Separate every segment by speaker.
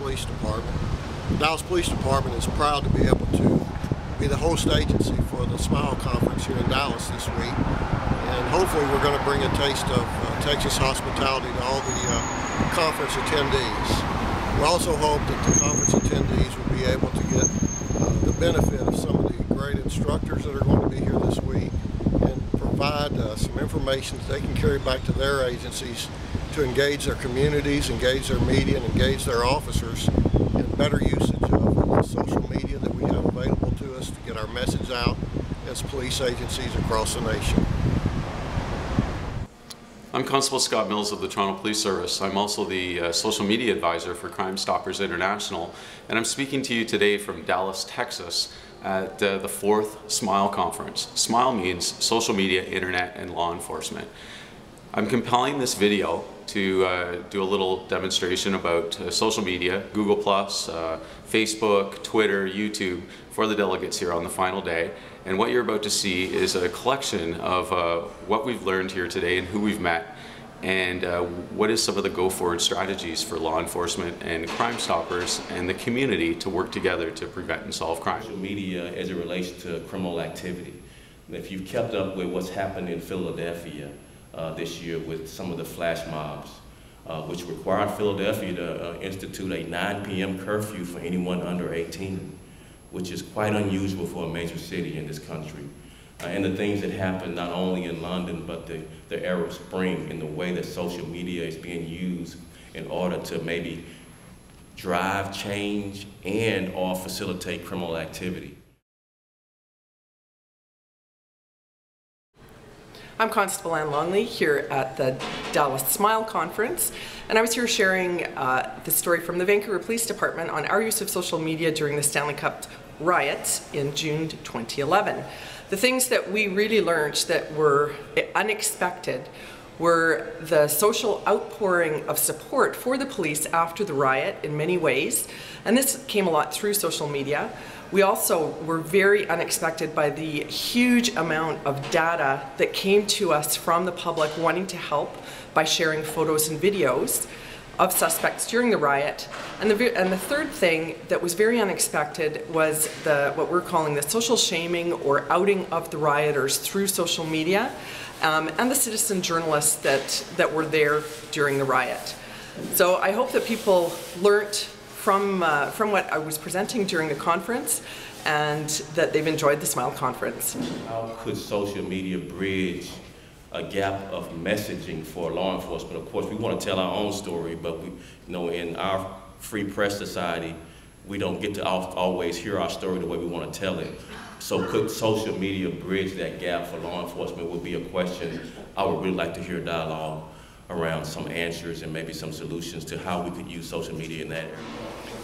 Speaker 1: Police Department. The Dallas Police Department is proud to be able to be the host agency for the SMILE conference here in Dallas this week. And hopefully we're going to bring a taste of Texas hospitality to all the conference attendees. We also hope that the conference attendees will be able to get the benefit of some of the great instructors that are going to be here this week and provide some information that they can carry back to their agencies to engage their communities, engage their media, and engage their officers in better usage of the social media that we have available to us to get our message out as police agencies across the nation.
Speaker 2: I'm Constable Scott Mills of the Toronto Police Service. I'm also the social media advisor for Crime Stoppers International, and I'm speaking to you today from Dallas, Texas at the 4th SMILE conference. SMILE means social media, internet, and law enforcement. I'm compiling this video to do a little demonstration about social media, Google+, Facebook, Twitter, YouTube, for the delegates here on the final day. And what you're about to see is a collection of what we've learned here today and who we've met, and what is some of the go-forward strategies for law enforcement and Crime Stoppers and the community to work together to prevent and solve crime.
Speaker 3: Social media as it relates to criminal activity. If you've kept up with what's happened in Philadelphia this year with some of the flash mobs, which required Philadelphia to institute a 9 p.m. curfew for anyone under 18, which is quite unusual for a major city in this country. And the things that happened not only in London, but the Arab Spring, and the way that social media is being used in order to maybe drive change and or facilitate criminal activity.
Speaker 4: I'm Constable Ann Longley here at the Dallas SMILE conference, and I was here sharing the story from the Vancouver Police Department on our use of social media during the Stanley Cup riots in June 2011. The things that we really learned that were unexpected were the social outpouring of support for the police after the riot in many ways, and this came a lot through social media. We also were very unexpected by the huge amount of data that came to us from the public wanting to help by sharing photos and videos of suspects during the riot. And the third thing that was very unexpected was what we're calling the social shaming or outing of the rioters through social media, and the citizen journalists that were there during the riot. So I hope that people learnt from what I was presenting during the conference, and that they've enjoyed the SMILE conference.
Speaker 3: How could social media bridge a gap of messaging for law enforcement? Of course, we want to tell our own story, but in our free press society, we don't get to always hear our story the way we want to tell it. So could social media bridge that gap for law enforcement would be a question I would really like to hear dialogue around some answers and maybe some solutions to how we could use social media in that area.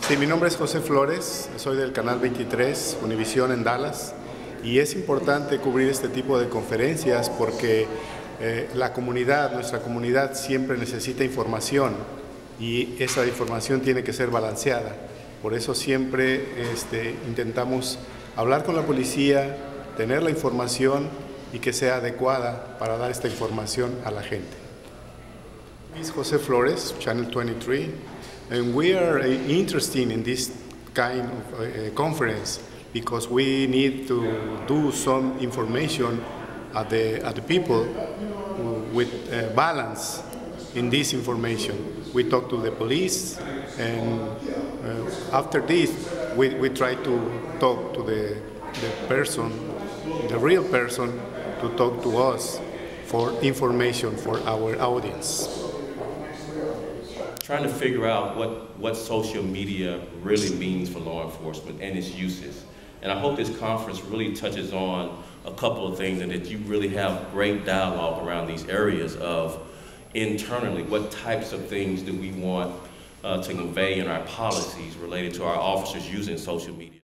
Speaker 5: Sí, mi nombre es José Flores, soy del canal 23, Univisión en Dallas, y es importante cubrir este tipo de conferencias porque nuestra comunidad siempre necesita información y esa información tiene que ser balanceada. Por eso siempre intentamos hablar con la policía, tener la información y que sea adecuada para dar esta información a la gente. This is José Flores, Channel 23, and we are interested in this kind of conference because we need to do some information at the people with balance in this information. We talk to the police, and after this we try to talk to the person, the real person, to talk to us for information for our audience.
Speaker 3: Trying to figure out what social media really means for law enforcement and its uses. And I hope this conference really touches on a couple of things and that you really have great dialogue around these areas of internally, what types of things do we want to convey in our policies related to our officers using social media.